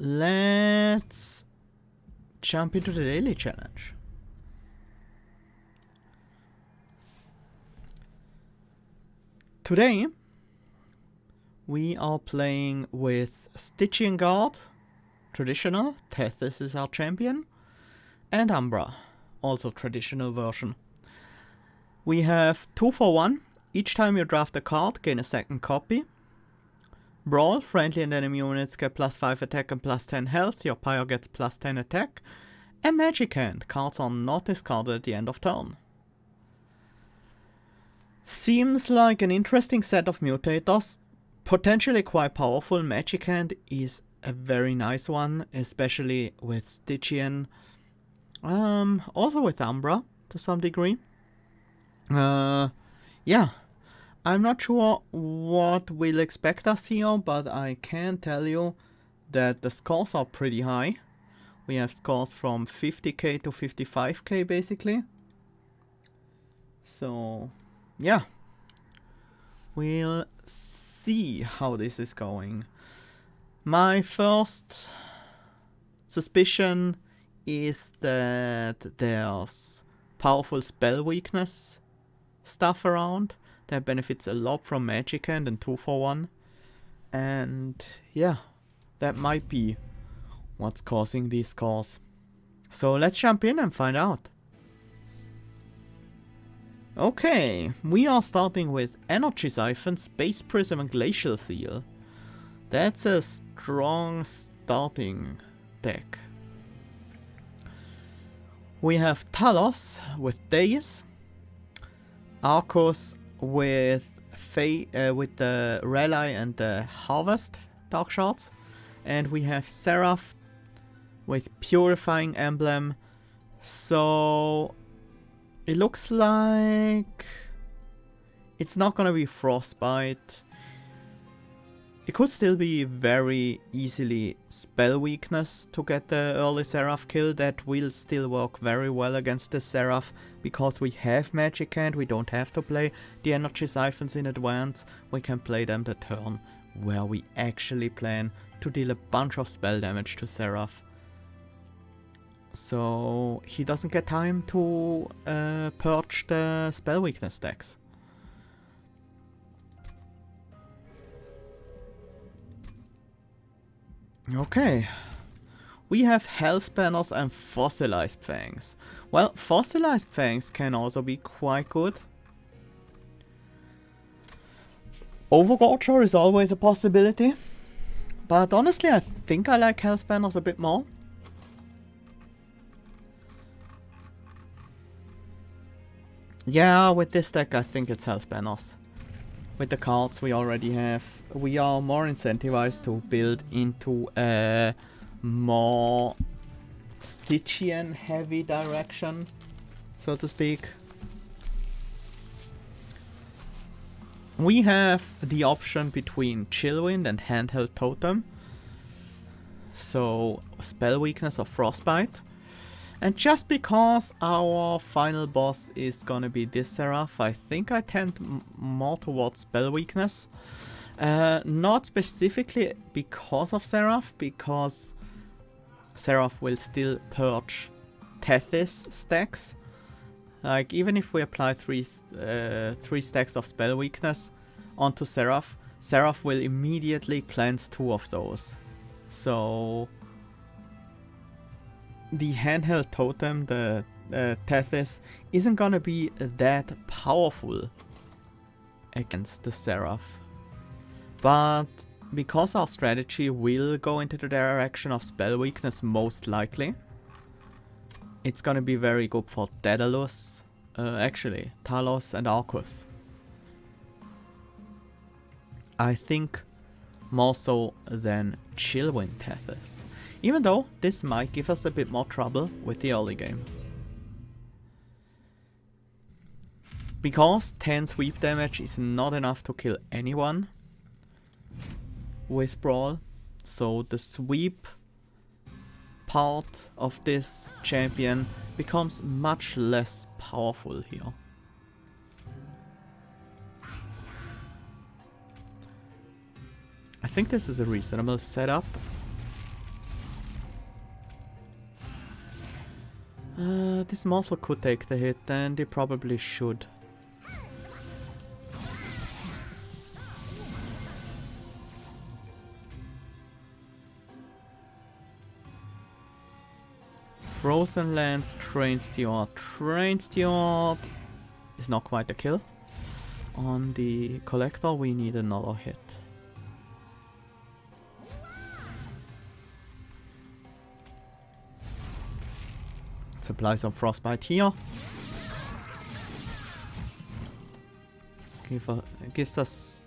let's jump into the daily challenge. Today we are playing with Stygian Guard, traditional, Tethys is our champion, and Umbra, also traditional version. We have 2 for 1, each time you draft a card, gain a second copy. Brawl, friendly and enemy units get plus 5 attack and plus 10 health, your pyre gets plus 10 attack. And Magic Hand, cards are not discarded at the end of turn. Seems like an interesting set of mutators, potentially quite powerful. Magic Hand is a very nice one, especially with Stygian, also with Umbra to some degree. Yeah. I'm not sure what will expect us here, but I can tell you that the scores are pretty high. We have scores from 50k to 55k basically. So, yeah. We'll see how this is going. My first suspicion is that there's powerful spell weakness stuff around. That benefits a lot from Magic Hand and 2 for 1. And yeah, that might be what's causing these scores. So let's jump in and find out. Okay, we are starting with Energy Siphon, Space Prism and Glacial Seal. That's a strong starting deck. We have Talos with Daze, Arcus with the Rally and the Harvest Dark Shards, and we have Seraph with Purifying Emblem. So it looks like it's not gonna be Frostbite. It could still be very easily spell weakness to get the early Seraph kill. That will still work very well against the Seraph because we have Magic Hand. We don't have to play the Energy Siphons in advance. We can play them the turn where we actually plan to deal a bunch of spell damage to Seraph. So he doesn't get time to purge the spell weakness decks. Okay, we have Hellspanners and Fossilized Fangs. Well, Fossilized Fangs can also be quite good. Overgorger is always a possibility, but honestly I think I like Hellspanners a bit more. Yeah, with this deck I think it's Hellspanners. With the cards we already have, we are more incentivized to build into a more Stygian heavy direction, so to speak. We have the option between Chillwind and Handheld Totem, so spell weakness or Frostbite. And just because our final boss is gonna be this Seraph, I think I tend more towards spell weakness. Not specifically because of Seraph, because Seraph will still purge Tethys stacks. Like, even if we apply three stacks of spell weakness onto Seraph, Seraph will immediately cleanse 2 of those. So the Handheld Totem, the Tethys, isn't gonna be that powerful against the Seraph. But because our strategy will go into the direction of spell weakness most likely, it's gonna be very good for Daedalus, actually, Talos and Arcus. I think more so than Chillwind Tethys. Even though this might give us a bit more trouble with the early game. Because 10 sweep damage is not enough to kill anyone with Brawl, so the sweep part of this champion becomes much less powerful here. I think this is a reasonable setup. This muscle could take the hit, and it probably should. Frozen Lance, Train Steward. Train Steward is not quite a kill. On the Collector we need another hit. Let's apply some Frostbite here. Gives us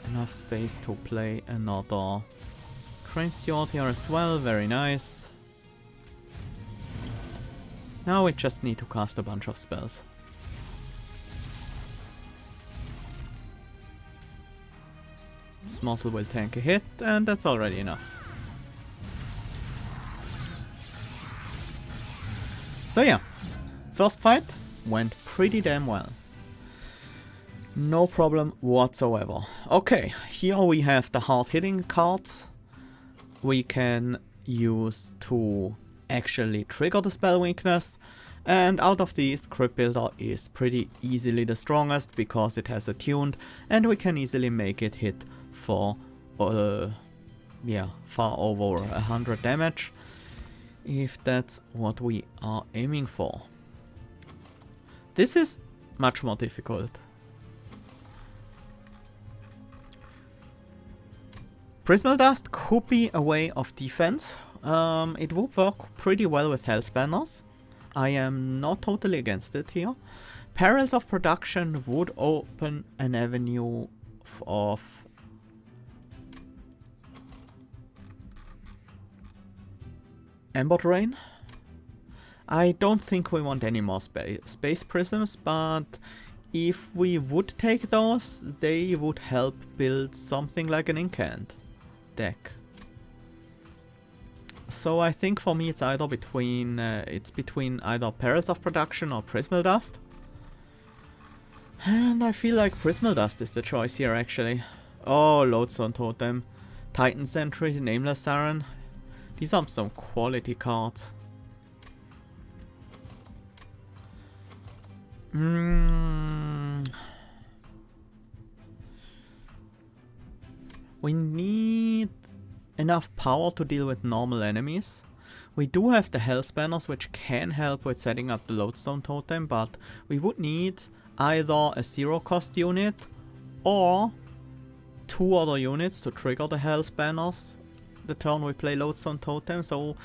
enough space to play another Train Steward here as well, very nice. Now we just need to cast a bunch of spells. This muscle will tank a hit, and that's already enough. So yeah, first fight went pretty damn well. No problem whatsoever. Okay, here we have the hard-hitting cards we can use to actually trigger the spell weakness, and out of these Crypt Builder is pretty easily the strongest because it has attuned and we can easily make it hit for yeah, far over 100 damage if that's what we are aiming for. This is much more difficult. Prismal Dust could be a way of defense. It would work pretty well with Hell Spanners. I am not totally against it here. Perils of Production would open an avenue of Ember Drain. I don't think we want any more space prisms, but if we would take those, they would help build something like an incant deck. So I think for me it's either between either Perils of Production or Prismal Dust. And I feel like Prismal Dust is the choice here actually. Oh, Lodestone Totem, Titan Sentry, Nameless Siren. These are some quality cards. We need enough power to deal with normal enemies. We do have the Hell Spanners which can help with setting up the Lodestone Totem, but we would need either a 0-cost unit or 2 other units to trigger the Hell Spanners the turn we play Lodestone Totem, so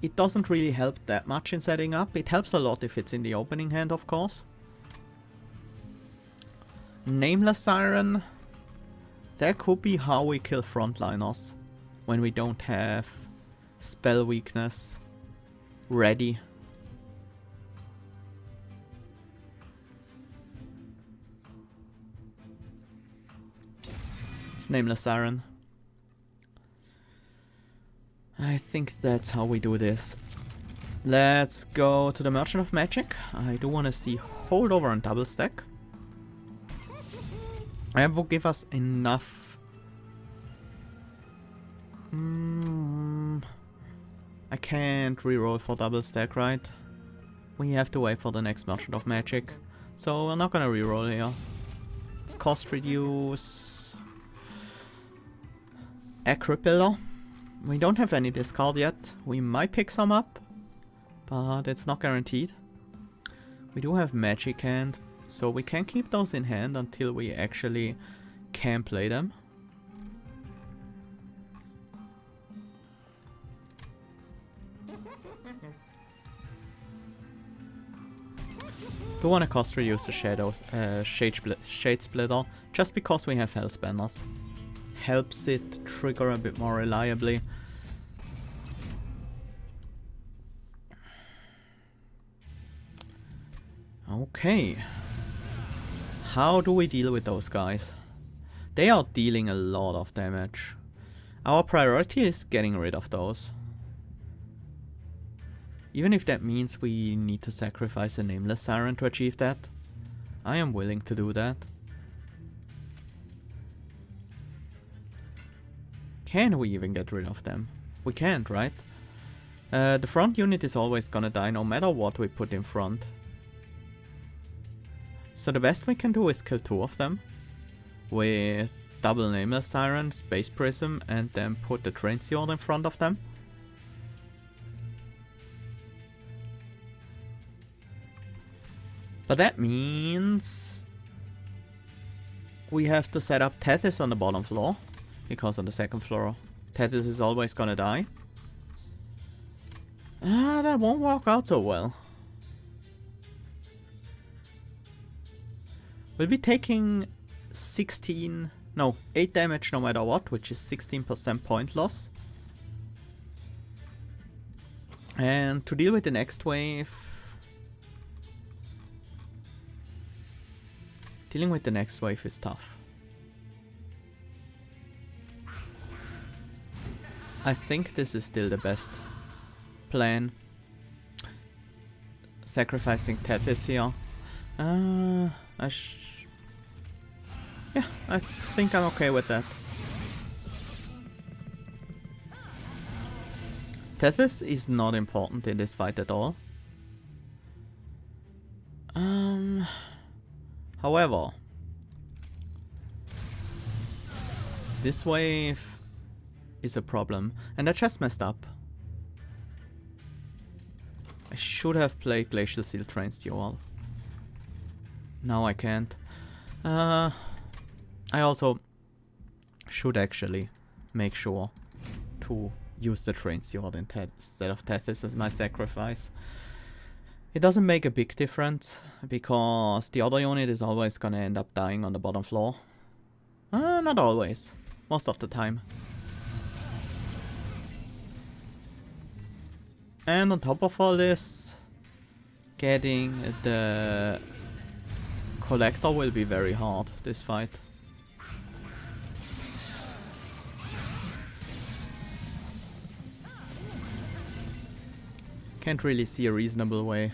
it doesn't really help that much in setting up. It helps a lot if it's in the opening hand, of course. Nameless Siren. That could be how we kill frontliners when we don't have spell weakness ready. It's Nameless Siren. I think that's how we do this. Let's go to the Merchant of Magic. I do want to see Holdover and Double Stack. That will give us enough. I can't reroll for Double Stack, right? We have to wait for the next Merchant of Magic. So we're not gonna reroll here. Let's cost reduce. A Crypt Builder. We don't have any discard yet. We might pick some up, but it's not guaranteed. We do have Magic Hand, so we can keep those in hand until we actually can play them. Do want to cost reduce the Shade Splitter, just because we have Hell Spanners. Helps it trigger a bit more reliably. Okay. How do we deal with those guys? They are dealing a lot of damage. Our priority is getting rid of those. Even if that means we need to sacrifice a Nameless Siren to achieve that. I am willing to do that. Can we even get rid of them? We can't, right? The front unit is always gonna die no matter what we put in front. So the best we can do is kill 2 of them with double Nameless Siren, Space Prism, and then put the Train Sword in front of them. But that means we have to set up Tethys on the bottom floor, because on the second floor Tethys is always gonna die. That won't work out so well. We'll be taking 8 damage no matter what, which is 16% point loss. And to deal with the next wave... Dealing with the next wave is tough. I think this is still the best plan. Sacrificing Tethys here. Yeah, I think I'm okay with that. Tethys is not important in this fight at all. However, this wave is a problem, and I just messed up. I should have played Glacial Seal Train Duel. Now I can't. I also should actually make sure to use the Train Sword instead of Tethys as my sacrifice. It doesn't make a big difference, because the other unit is always gonna end up dying on the bottom floor. Not always. Most of the time. And on top of all this, getting the Collector will be very hard this fight. Can't really see a reasonable way.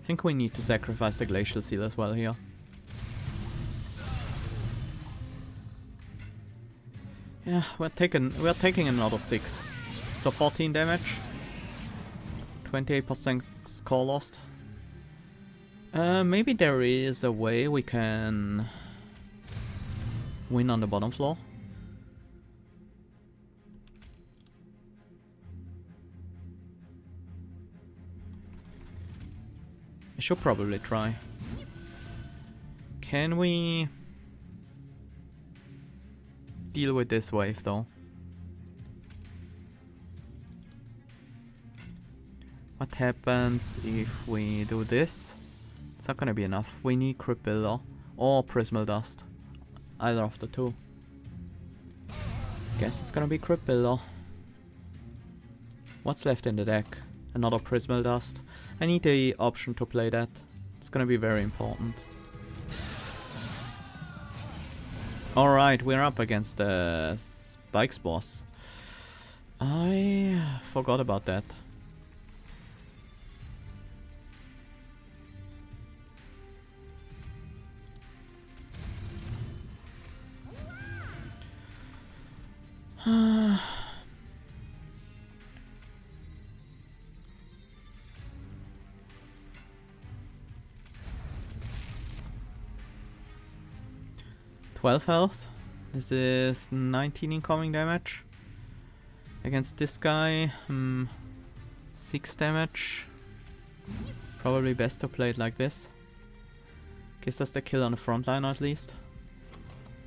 I think we need to sacrifice the Glacial Seal as well here. Yeah, we're taking another 6. So 14 damage. 28% score lost. Maybe there is a way we can win on the bottom floor. I should probably try. Can we deal with this wave though? What happens if we do this? It's not gonna be enough. We need Crypt Builder or Prismal Dust. Either of the two. Guess it's gonna be Crypt Builder. What's left in the deck? Another Prismal Dust. I need the option to play that. It's gonna be very important. Alright, we're up against the Spikes boss. I forgot about that. "12 health. This is 19 incoming damage. Against this guy, 6 damage. Probably best to play it like this. Gives us the kill on the front line at least.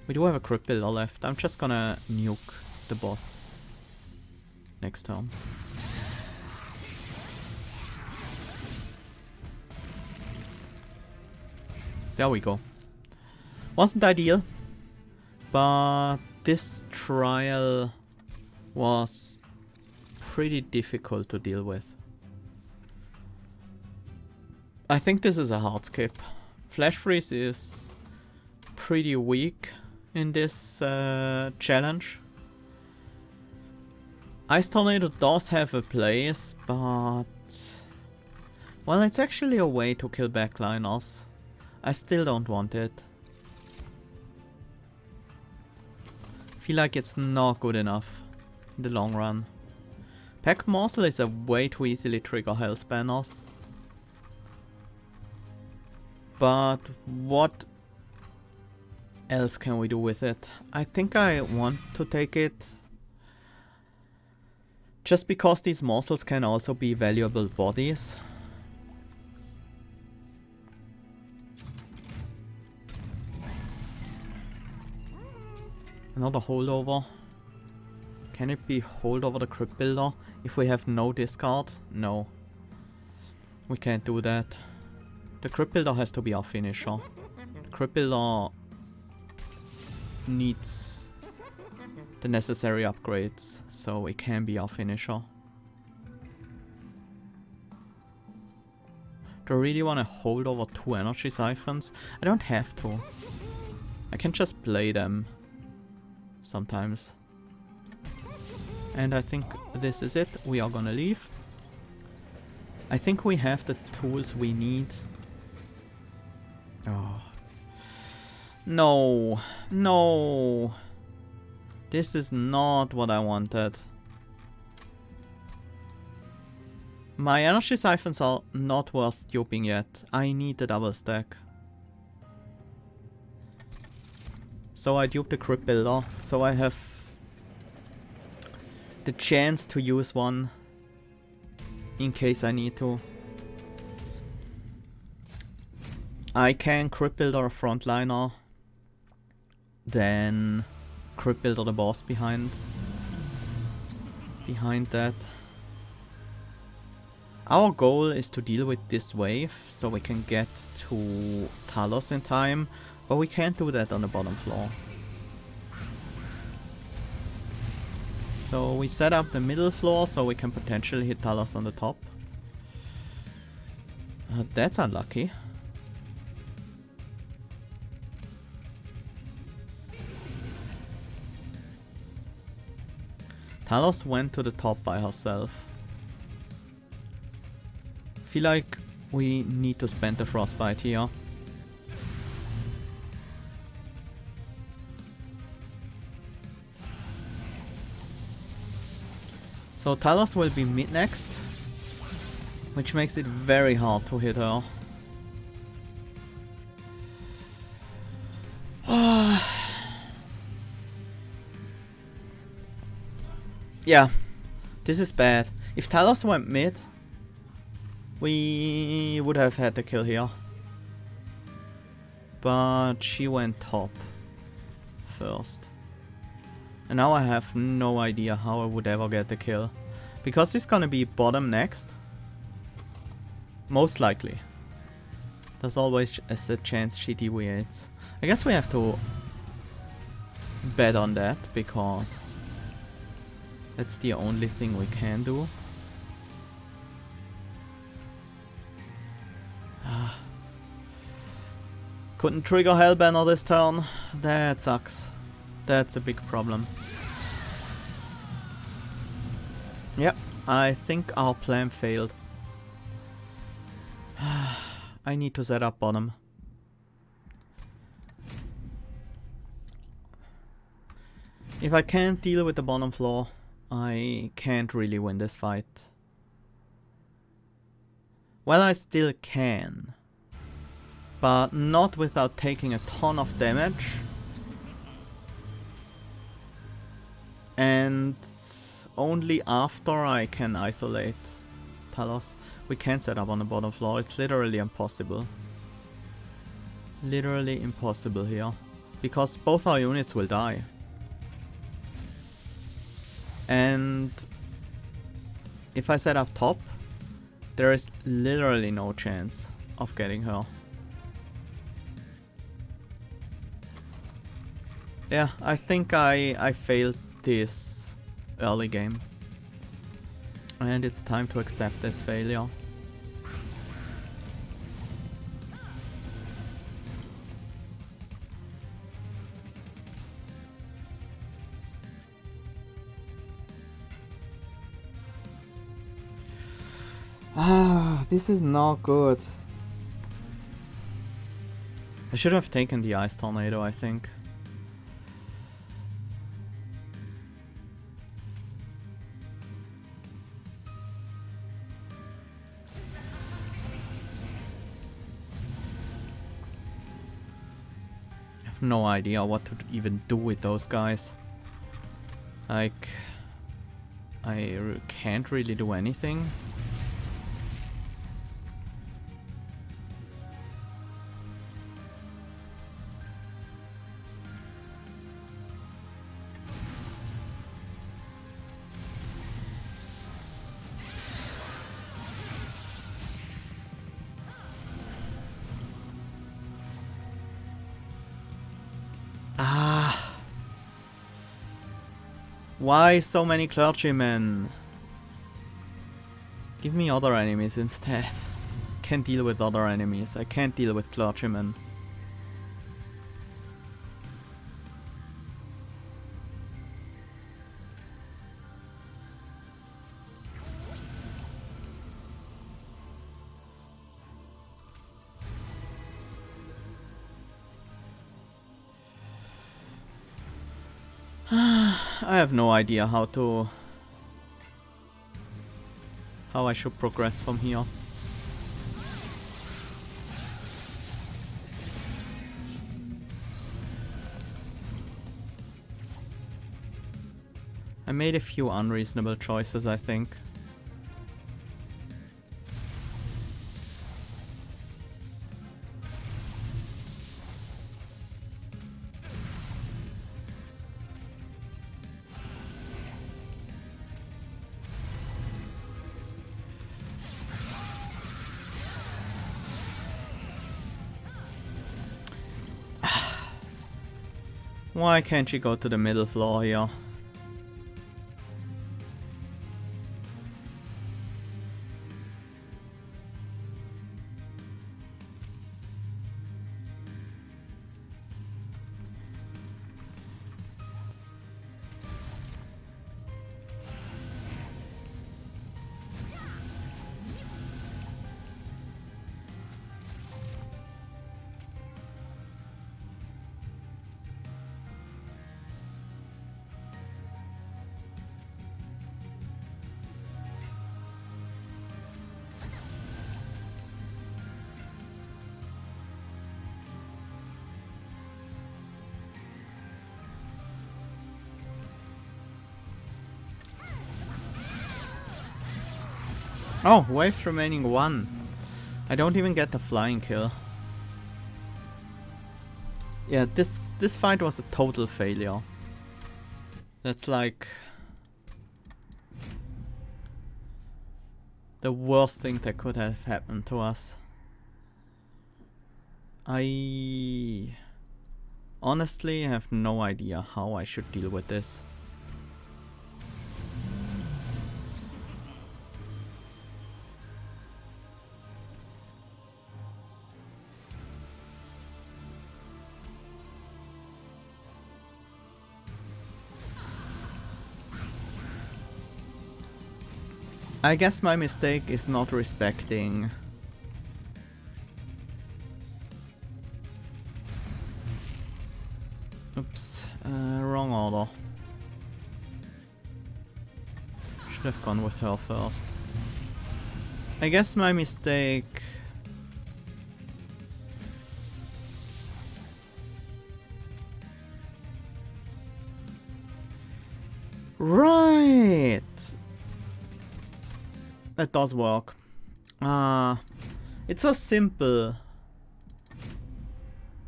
We do have a Crypt Builder left. I'm just gonna nuke the boss next turn. There we go. Wasn't ideal, but this trial was pretty difficult to deal with. I think this is a hard skip. Flash Freeze is pretty weak in this challenge. Ice Tornado does have a place, but... well, it's actually a way to kill backliners. I still don't want it. Feel like it's not good enough in the long run. Pack Morsel is a way to easily trigger health banners. But what else can we do with it? I think I want to take it. Just because these morsels can also be valuable bodies. Another holdover. Can it be holdover the Crypt Builder if we have no discard? No. We can't do that. The Crypt Builder has to be our finisher. The Crypt Builder needs the necessary upgrades, so it can be our finisher. Do I really want to hold over 2 energy siphons? I don't have to. I can just play them sometimes. And I think this is it. We are gonna leave. I think we have the tools we need. Oh. No. No. This is not what I wanted. My energy siphons are not worth duping yet. I need the double stack. So I dupe the Crypt Builder. So I have the chance to use one in case I need to. I can Crypt Builder a frontliner, then Crypt Builder the boss behind that. Our goal is to deal with this wave so we can get to Talos in time, but we can't do that on the bottom floor. So we set up the middle floor so we can potentially hit Talos on the top. That's unlucky. Talos went to the top by herself. Feel like we need to spend the Frostbite here. So Talos will be mid next, which makes it very hard to hit her. Yeah, this is bad. If Talos went mid, we would have had the kill here. But she went top first. And now I have no idea how I would ever get the kill. Because it's gonna be bottom next. Most likely. There's always a chance she deviates. I guess we have to bet on that because that's the only thing we can do. Couldn't trigger Hellbanner this turn. That sucks. That's a big problem. Yep, I think our plan failed. I need to set up bottom. If I can't deal with the bottom floor, I can't really win this fight. Well, I still can. But not without taking a ton of damage. And only after I can isolate Talos. We can't set up on the bottom floor. It's literally impossible. Literally impossible here. Because both our units will die. And if I set up top, there is literally no chance of getting her. Yeah, I think I failed this early game. And it's time to accept this failure. This is not good. I should have taken the Ice Tornado, I think. have no idea what to even do with those guys. Like, can't really do anything. Ah. Why so many clergymen? Give me other enemies instead. Can't deal with other enemies. I can't deal with clergymen. I have no idea how I should progress from here. I made a few unreasonable choices, I think. Why can't she go to the middle floor here? Oh, waves remaining 1. I don't even get the flying kill. Yeah, this fight was a total failure. That's like the worst thing that could have happened to us. I honestly have no idea how I should deal with this. I guess my mistake is not respecting oops, wrong order. Should have gone with her first. I guess my mistake right. That does work. It's so simple,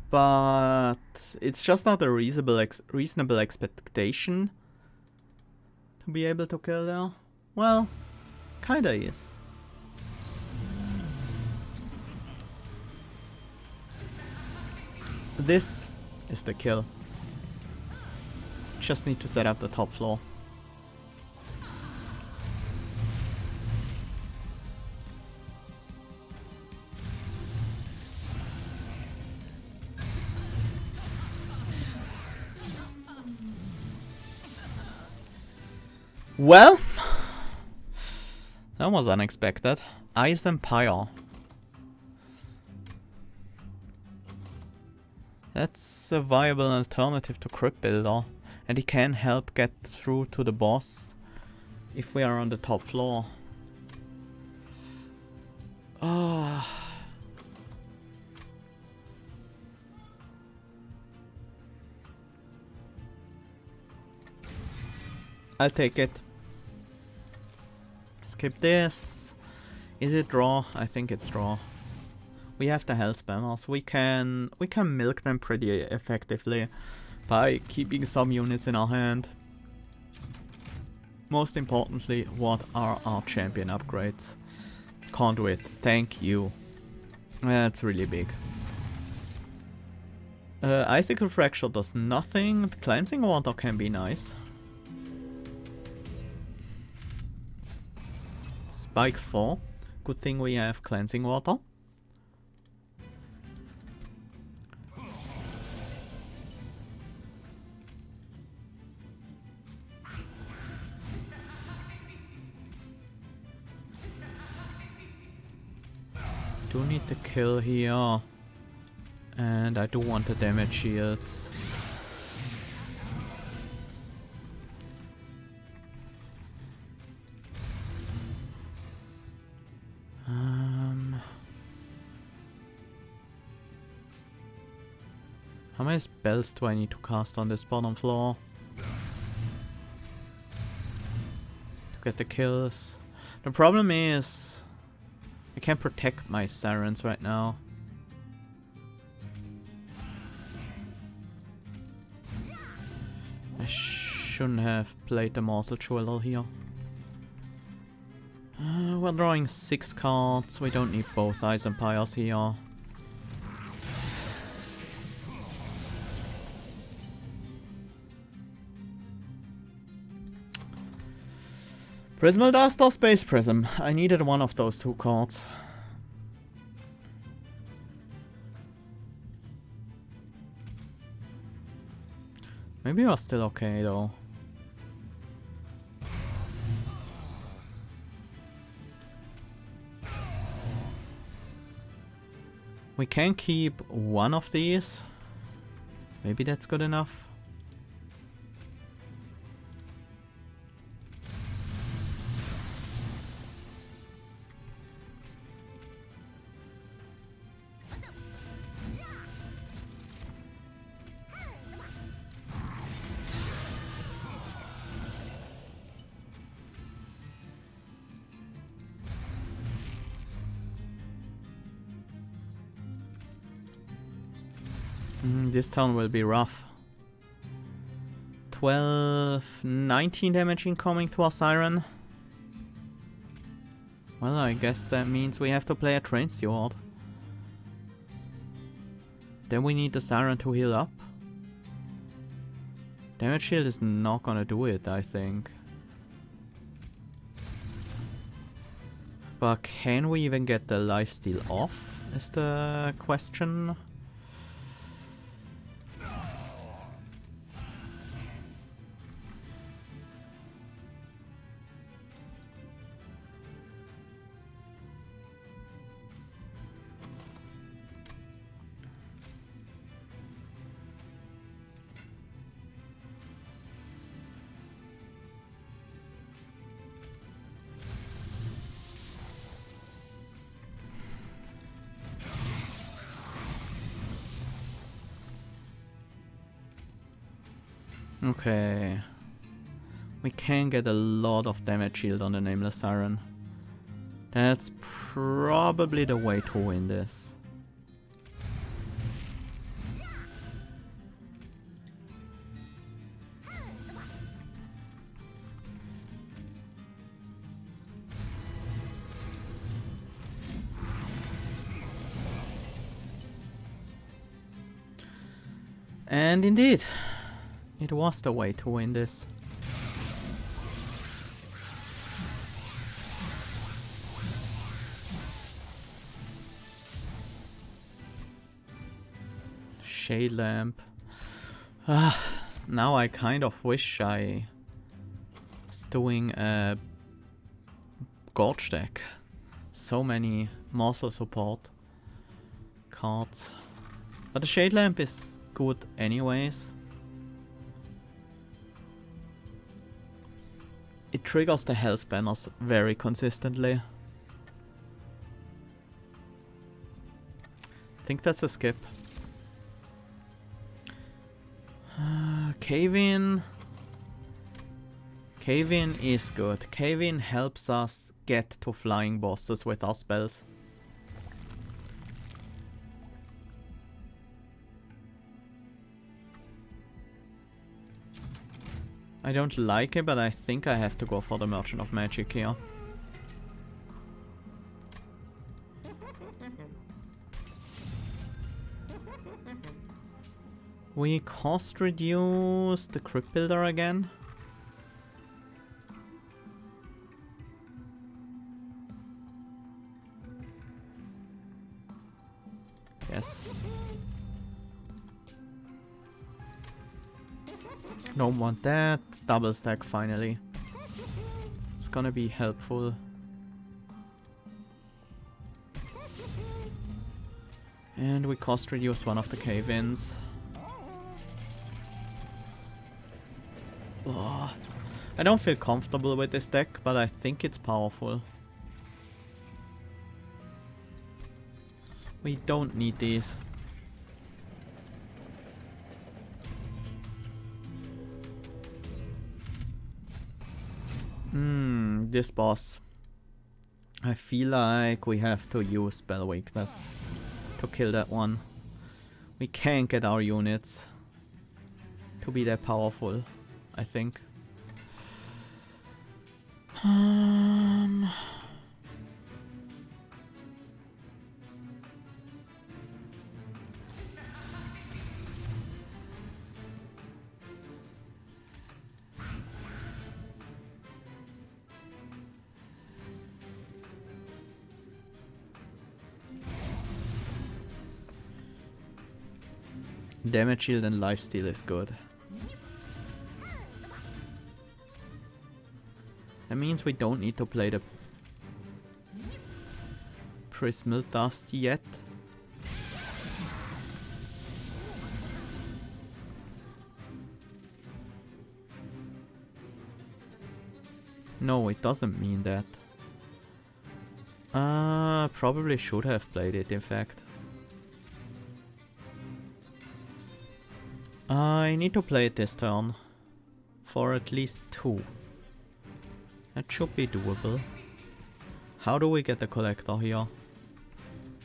but it's just not a reasonable expectation to be able to kill there. Well, kinda is. This is the kill. Just need to set up the top floor. Well, that was unexpected. Ice Empire. That's a viable alternative to Crypt Builder, and it can help get through to the boss if we are on the top floor. I'll take it. Skip this. Is it draw? I think it's draw. We have the hell spammers. We can milk them pretty effectively by keeping some units in our hand. Most importantly, what are our champion upgrades? Conduit, thank you. That's really big. Icicle Fracture does nothing. The Cleansing Water can be nice. Spikes 4. Good thing we have Cleansing Water. Do need the kill here. And I do want the damage shields. How many spells do I need to cast on this bottom floor? To get the kills. The problem is I can't protect my Sirens right now. I shouldn't have played the Morsel Jeweler here. We're drawing 6 cards. We don't need both Ice Empires here. Prismal Dust or Space Prism? I needed one of those 2 cards. Maybe we're still okay though. We can keep one of these. Maybe that's good enough. This turn will be rough. 12, 19 damage incoming to our Siren. Well, I guess that means we have to play a Train Steward. Then we need the Siren to heal up. Damage shield is not gonna do it, I think. But can we even get the lifesteal off, is the question. Okay. We can get a lot of damage shield on the Nameless Siren. That's probably the way to win this. And indeed, it was the way to win this. Shade Lamp. Now I kind of wish I was doing a Gorge deck. So many Morsel support cards. But the Shade Lamp is good anyways. It triggers the Hell Spanners very consistently. I think that's a skip. Cave in. Cave-in is good. Cave-in helps us get to flying bosses with our spells. I don't like it, but I think I have to go for the Merchant of Magic here. We cost reduce the Crypt Builder again. Yes. Don't want that. Double stack finally. It's gonna be helpful. And we cost reduce one of the cave-ins. Oh, I don't feel comfortable with this deck, but I think it's powerful. We don't need these. This boss. I feel like we have to use Spell Weakness to kill that one. We can't get our units to be that powerful, I think. Damage shield and lifesteal is good. That means we don't need to play the Prismal Dust yet. No, it doesn't mean that. Probably should have played it, in fact. I need to play it this turn. For at least 2. That should be doable. How do we get the collector here?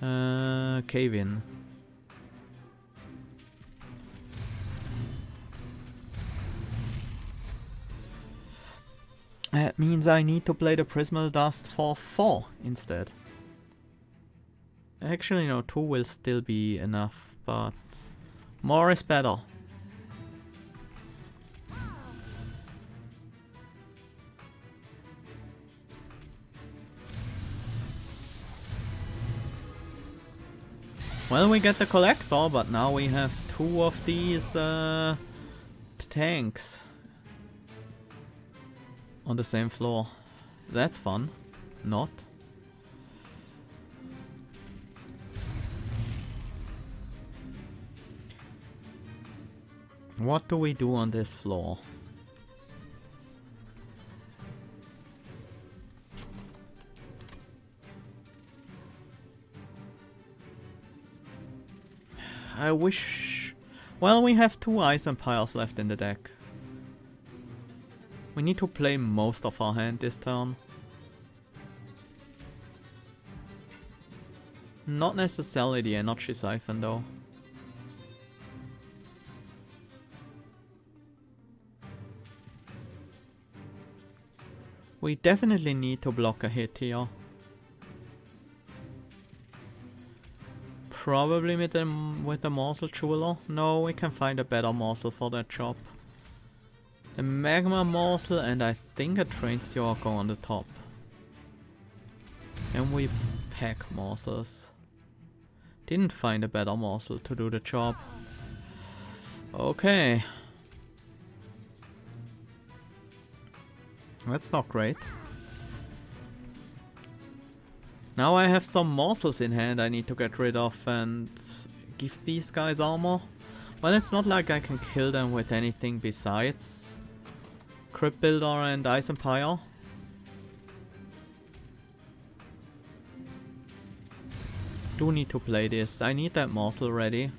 Cave-in. That means I need to play the Prismal Dust for 4 instead. Actually no, 2 will still be enough, but more is better. Well, we get the collector, but now we have 2 of these tanks on the same floor. That's fun. Not. What do we do on this floor? I wish... Well, we have 2 Ice Empires left in the deck. We need to play most of our hand this turn. Not necessarily the Energy Siphon though. We definitely need to block a hit here. Probably with the Morsel Jeweler. No, we can find a better morsel for that job. The Magma Morsel and I think a Train Stalker on the top. And we pack morsels. Didn't find a better morsel to do the job. Okay. That's not great. Now I have some morsels in hand I need to get rid of and give these guys armor. Well, it's not like I can kill them with anything besides Crypt Builder and Ice Empire. Do need to play this. I need that morsel ready.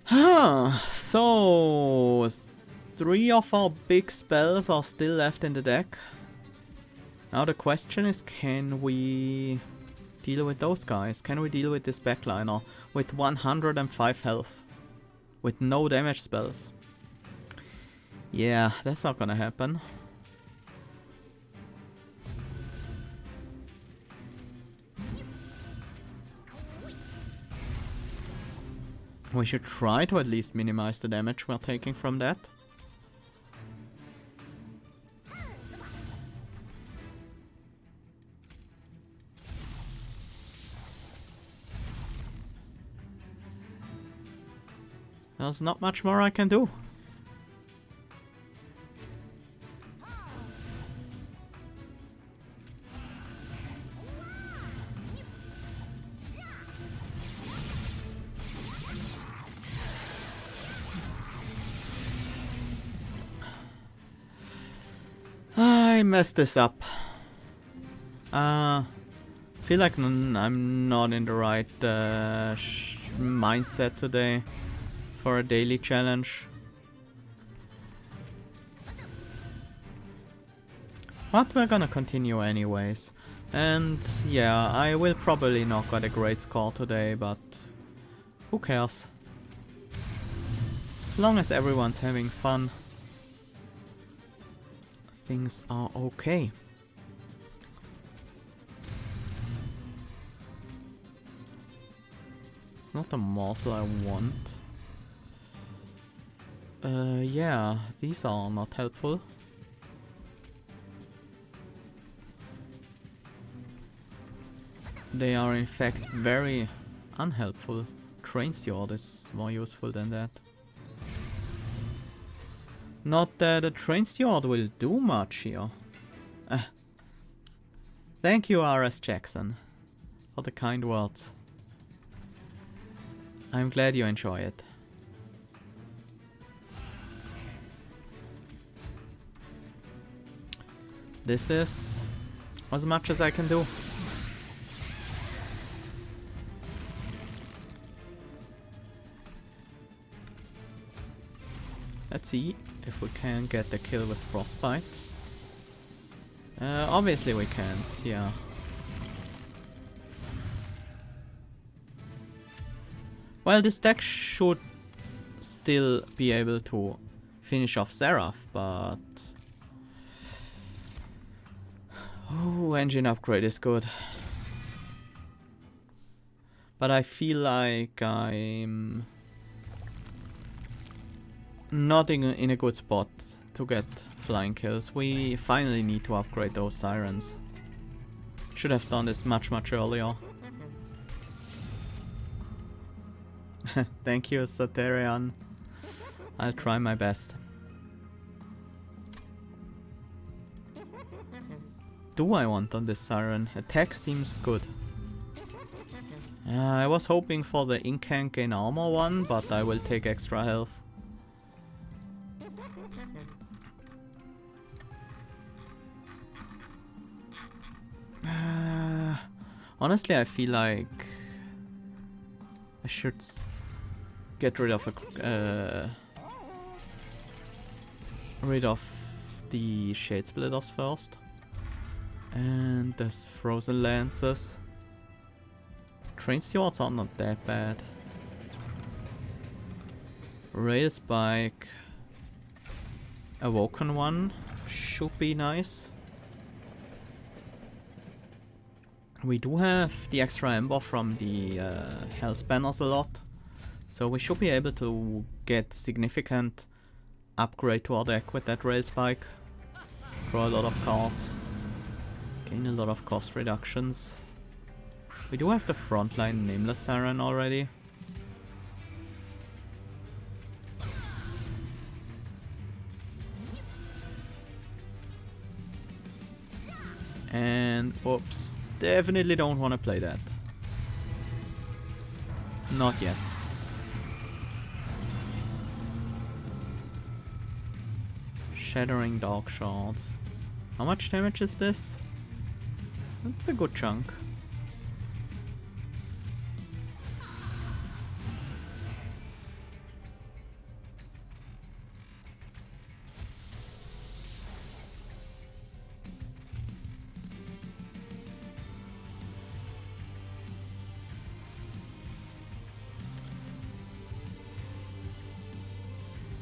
So 3 of our big spells are still left in the deck. Now the question is, can we deal with those guys? Can we deal with this backliner with 105 health? With no damage spells? Yeah, that's not gonna happen. We should try to at least minimize the damage we're taking from that. There's not much more I can do. I messed this up. Feel like I'm not in the right mindset today for a daily challenge. But we're gonna continue anyways. And yeah, I will probably not get a great score today, but who cares? As long as everyone's having fun, things are okay. It's not the morsel I want. Yeah, these are not helpful. They are in fact very unhelpful. Train Steward is more useful than that. Not that the Train Steward will do much here. Thank you, R.S. Jackson, for the kind words. I'm glad you enjoy it. This is as much as I can do. Let's see if we can get the kill with Frostbite. Obviously we can't, yeah. Well, this deck should still be able to finish off Seraph, but... Oh, engine upgrade is good. But I feel like I'm not in a good spot to get flying kills. We finally need to upgrade those sirens. Should have done this much earlier. Thank you, Saterian. I'll try my best. Do I want on this siren? Attack seems good. I was hoping for the Incank gain armor one, but I will take extra health. Honestly, I feel like I should get rid of the Shade Splitters first. And the Frozen Lances. Train Stewards are not that bad. Rail Spike. Awoken one should be nice. We do have the extra Ember from the Hell's Banners a lot. So we should be able to get significant upgrade to our deck with that Rail Spike. Draw a lot of cards. Gain a lot of cost reductions. We do have the frontline Nameless Siren already. And oops, definitely don't want to play that. Not yet. Shattering Dark Shard. How much damage is this? That's a good chunk.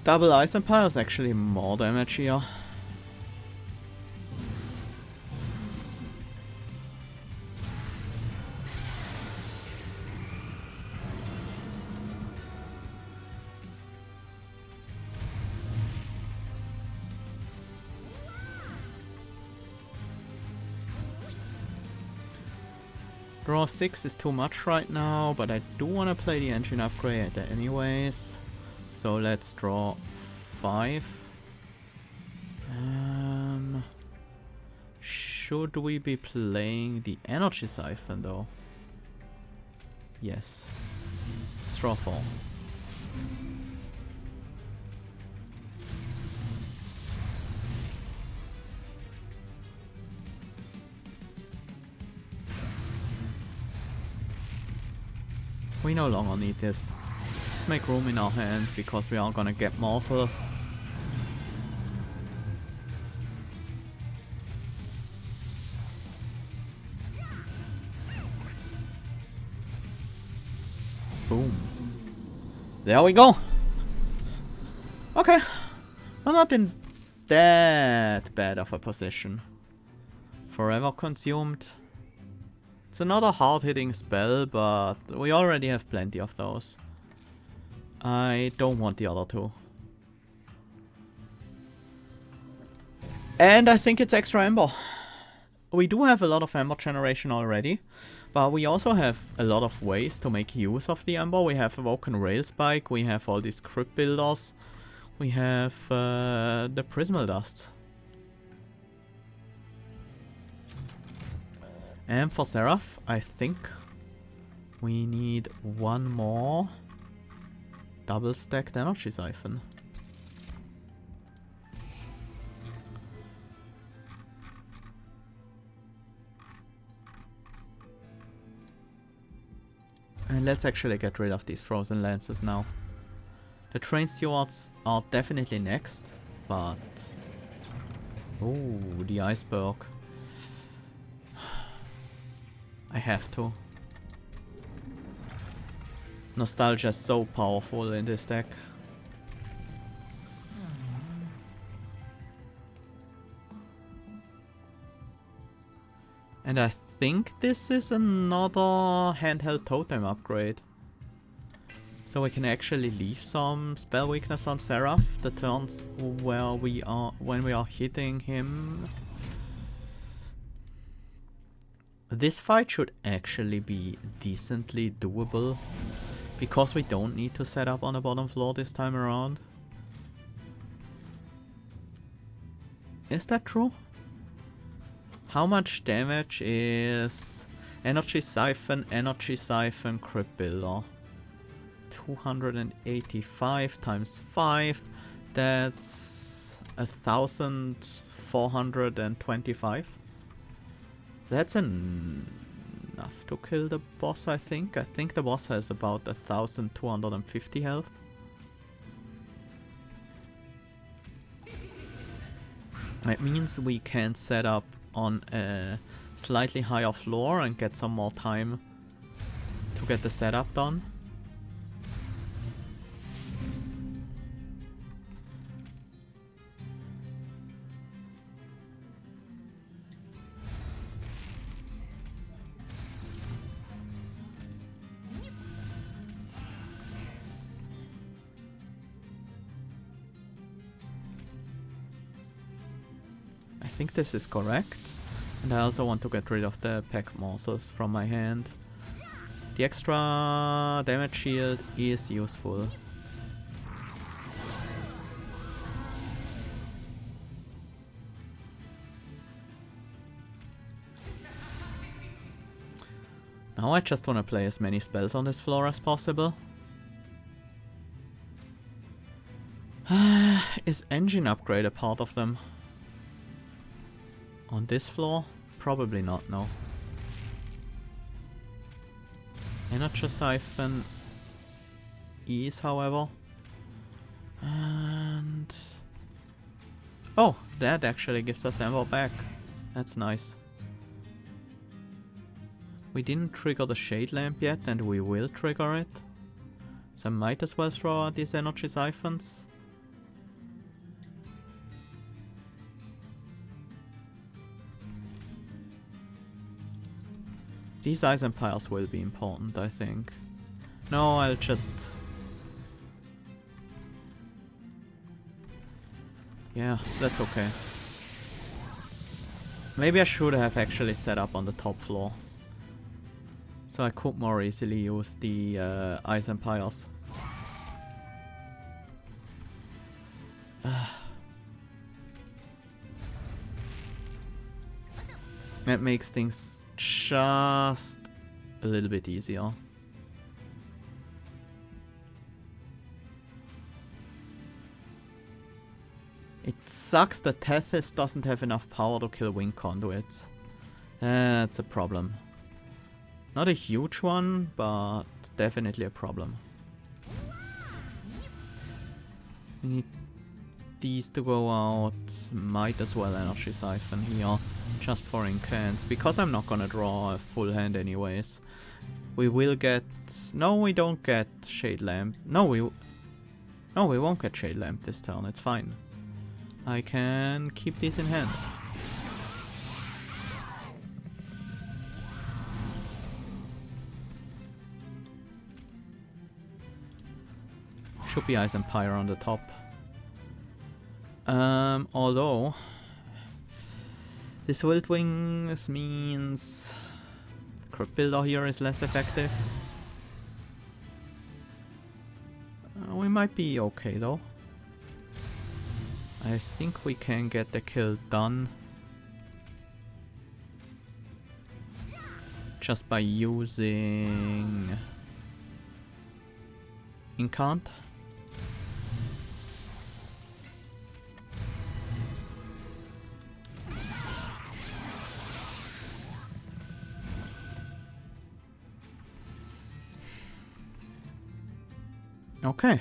Double Ice Empire is actually more damage here. Draw 6 is too much right now, but I do want to play the engine upgrade anyways. So let's draw 5. Should we be playing the Energy Siphon though? Yes. Let's draw 4. We no longer need this. Let's make room in our hand because we are gonna get morsels. Boom. There we go. Okay. We're not in that bad of a position. Forever consumed. It's another hard-hitting spell, but we already have plenty of those. I don't want the other two. And I think it's extra Ember. We do have a lot of Ember generation already, but we also have a lot of ways to make use of the Ember. We have Awoken Rail Spike, we have all these Crypt Builders, we have the Prismal Dust. And for Seraph, I think we need one more double stacked Energy Siphon. And let's actually get rid of these Frozen Lances now. The Train Stewards are definitely next, but... oh, the Iceberg. I have to. Nostalgia is so powerful in this deck. And I think this is another handheld totem upgrade. So we can actually leave some spell weakness on Seraph the turns where when we are hitting him. This fight should actually be decently doable, because we don't need to set up on the bottom floor this time around. Is that true? How much damage is Energy Siphon, Crypt Builder? 285 times 5, that's 1425. That's enough to kill the boss, I think. I think the boss has about 1250 health. That means we can set up on a slightly higher floor and get some more time to get the setup done. I think this is correct. And I also want to get rid of the pack morsels from my hand. The extra damage shield is useful. Now I just want to play as many spells on this floor as possible. Is Engine Upgrade a part of them? On this floor? Probably not, no. Energy Siphon is, however. And... oh, that actually gives us ammo back. That's nice. We didn't trigger the Shade Lamp yet, and we will trigger it. So I might as well throw out these Energy Siphons. These Ice Empires will be important, I think. No, I'll just... Yeah, that's okay. Maybe I should have actually set up on the top floor. So I could more easily use the Ice Empires. That makes things just a little bit easier. It sucks that Tethys doesn't have enough power to kill Wing Conduits. That's a problem. Not a huge one, but definitely a problem. We need these to go out. Might as well Energy Siphon here, just for incants, because I'm not gonna draw a full hand anyways. We will get... No, we don't get Shade Lamp. No, we won't get Shade Lamp this turn, it's fine. I can keep these in hand. Should be Ice Empire on the top. Although this Wild Wings means Crypt Builder here is less effective. We might be okay though. I think we can get the kill done just by using Incant. Okay.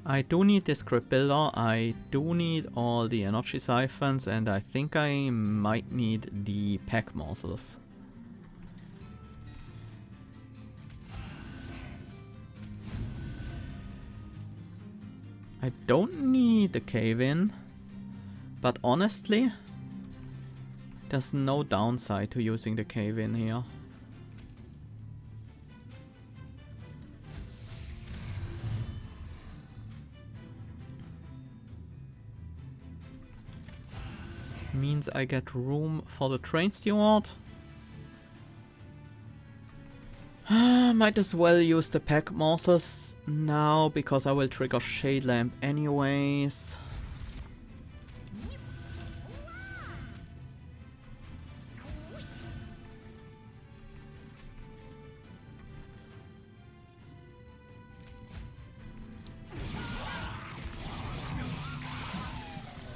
I do need this Crypt Builder, I do need all the Energy Siphons, and I think I might need the Pack Morsels. I don't need the Cave-In, but honestly, there's no downside to using the Cave-In here. Means I get room for the Train Steward. Might as well use the Pack Morsels now, because I will trigger Shade Lamp anyways.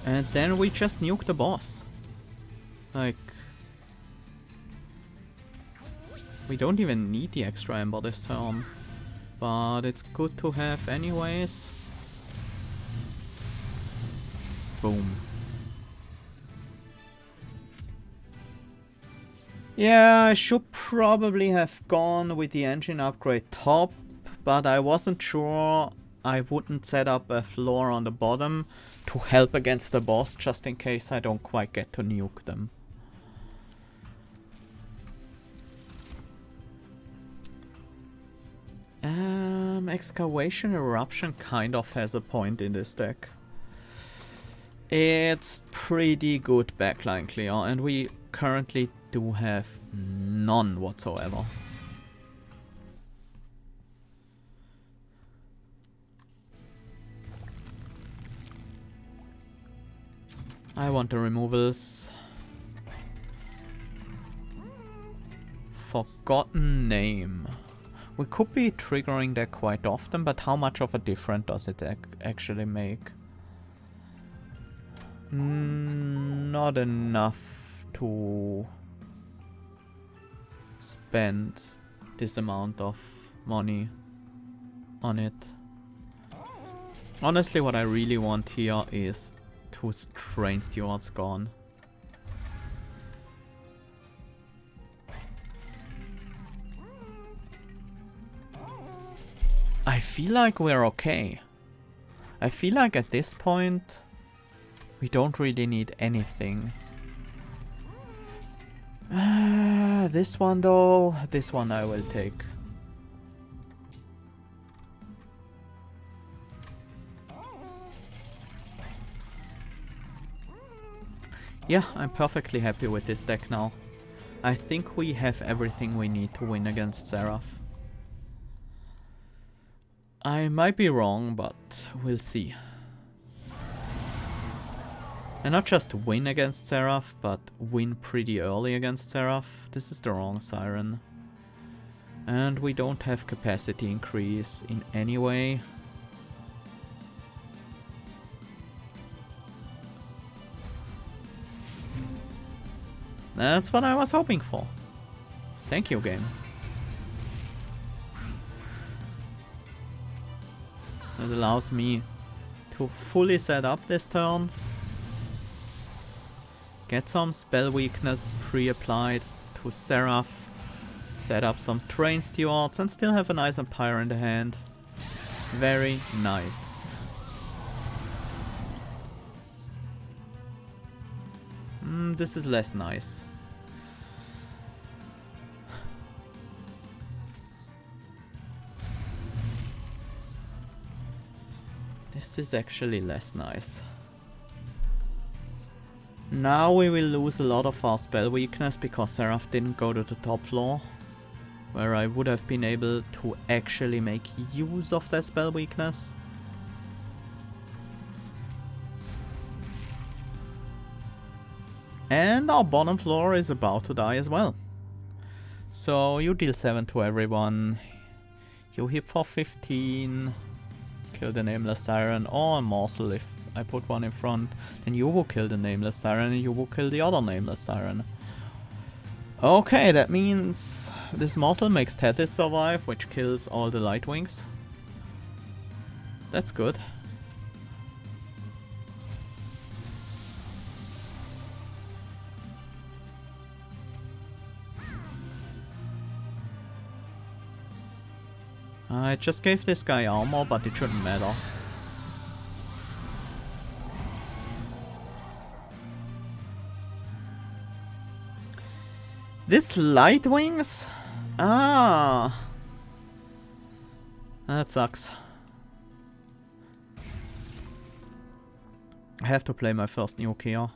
And then we just nuke the boss. Like... we don't even need the extra Ember this turn. But it's good to have anyways. Boom. Yeah, I should probably have gone with the engine upgrade top, but I wasn't sure I wouldn't set up a floor on the bottom to help against the boss, just in case I don't quite get to nuke them. Excavation Eruption kind of has a point in this deck. It's pretty good backline clear, and we currently do have none whatsoever. I want the removals. Forgotten Name. We could be triggering that quite often, but how much of a difference does it actually make? Not enough to spend this amount of money on it. Honestly, what I really want here is 2 Train Stewards gone. I feel like we're okay. I feel like at this point we don't really need anything. This one though, this one I will take. Yeah, I'm perfectly happy with this deck now. I think we have everything we need to win against Seraph. I might be wrong, but we'll see. And not just win against Seraph, but win pretty early against Seraph. This is the wrong Siren. And we don't have capacity increase in any way. That's what I was hoping for. Thank you, game. That allows me to fully set up this turn. Get some spell weakness pre-applied to Seraph. Set up some Train Stewards and still have a nice Empire in the hand. Very nice. This is less nice. This is actually less nice. Now we will lose a lot of our spell weakness because Seraph didn't go to the top floor, where I would have been able to actually make use of that spell weakness. And our bottom floor is about to die as well. So you deal 7 to everyone. You hit for 15. Kill the Nameless Siren or a Morsel if I put one in front. Then you will kill the Nameless Siren and you will kill the other Nameless Siren. Okay, that means this Morsel makes Tethys survive, which kills all the Lightwings. That's good. I just gave this guy armor, but it shouldn't matter. This Lightwings? Ah! That sucks. I have to play my first nuke here.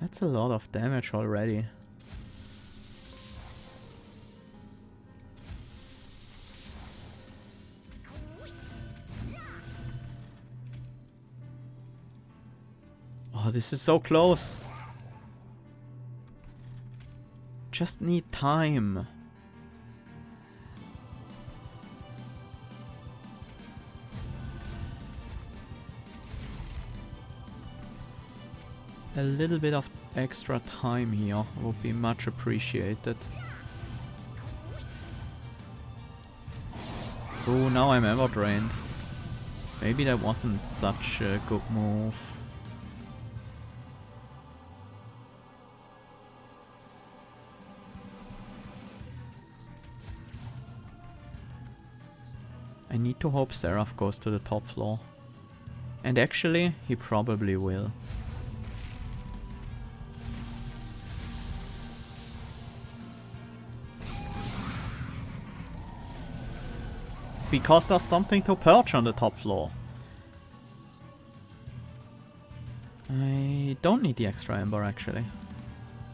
That's a lot of damage already. Oh, this is so close. Just need time. A little bit of extra time here would be much appreciated. Oh, now I'm ever drained. Maybe that wasn't such a good move. I need to hope Seraph goes to the top floor. And actually, he probably will. Because there's something to perch on the top floor. I don't need the extra Ember actually.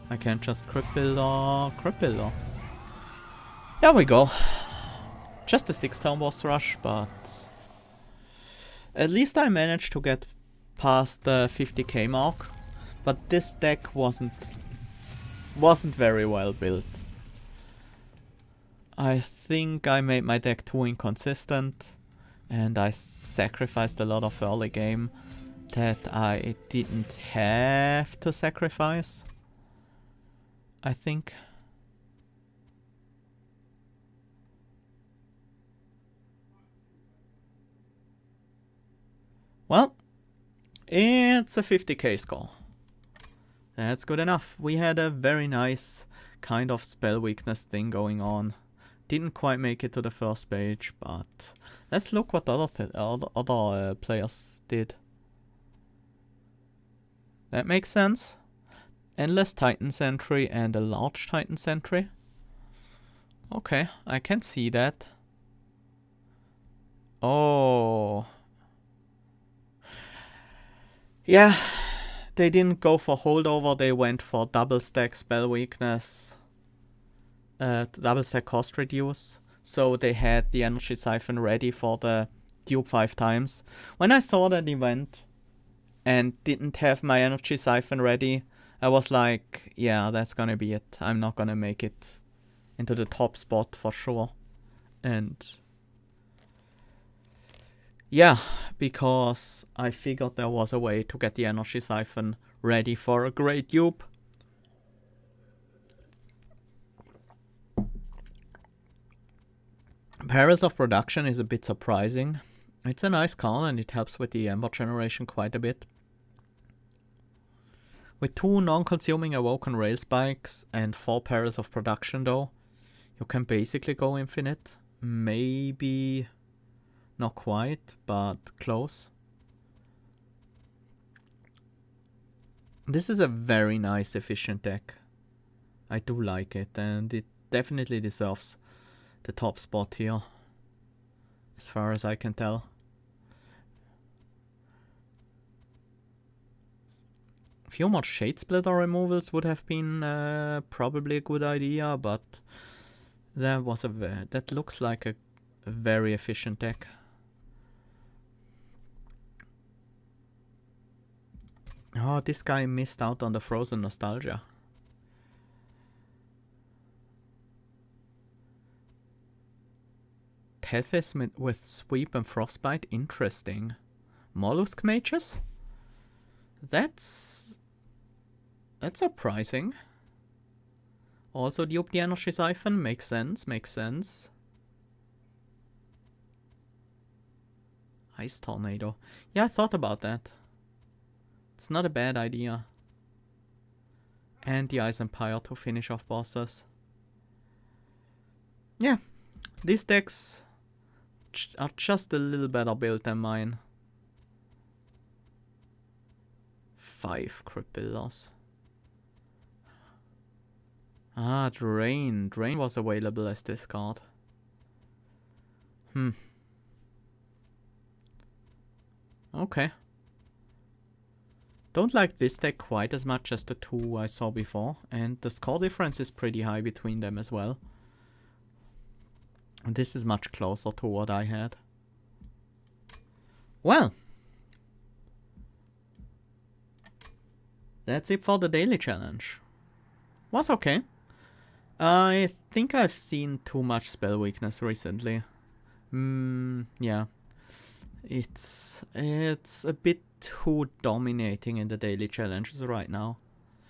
I can just Crypt Builder. There we go. Just a 6-turn boss rush, but at least I managed to get past the 50k mark. But this deck wasn't very well built. I think I made my deck too inconsistent, and I sacrificed a lot of early game that I didn't have to sacrifice, I think. Well, it's a 50k score. That's good enough. We had a very nice kind of spell weakness thing going on. Didn't quite make it to the first page, but let's look what other players did. That makes sense. Endless Titan Sentry and a large Titan Sentry. Okay, I can see that. Oh. Yeah, they didn't go for holdover, they went for double stack spell weakness. Double stack cost reduce. So they had the energy siphon ready for the dupe 5 times. When I saw that event and didn't have my energy siphon ready, I was like, yeah, that's gonna be it. I'm not gonna make it into the top spot for sure. And yeah, because I figured there was a way to get the energy siphon ready for a great dupe. Perils of Production is a bit surprising. It's a nice card and it helps with the Ember generation quite a bit. With 2 non-consuming Awoken Rail Spikes and 4 Perils of Production though, you can basically go infinite. Maybe not quite, but close. This is a very nice efficient deck. I do like it and it definitely deserves the top spot here, as far as I can tell. A few more Shade Splitter removals would have been probably a good idea, but that looks like a very efficient deck. Oh, this guy missed out on the Frozen Nostalgia. Tethys with Sweep and Frostbite, interesting. Mollusk Mages? That's surprising. Also dupe the Energy Siphon, makes sense. Ice Tornado. Yeah, I thought about that. It's not a bad idea. And the Ice Empire to finish off bosses. Yeah, these decks are just a little better built than mine. 5 Crypt Builders. Ah, Drain. Drain was available as this card. Okay. Don't like this deck quite as much as the 2 I saw before, and the score difference is pretty high between them as well. And this is much closer to what I had. Well, that's it for the daily challenge. Was okay. I think I've seen too much spell weakness recently. Yeah. It's a bit too dominating in the daily challenges right now.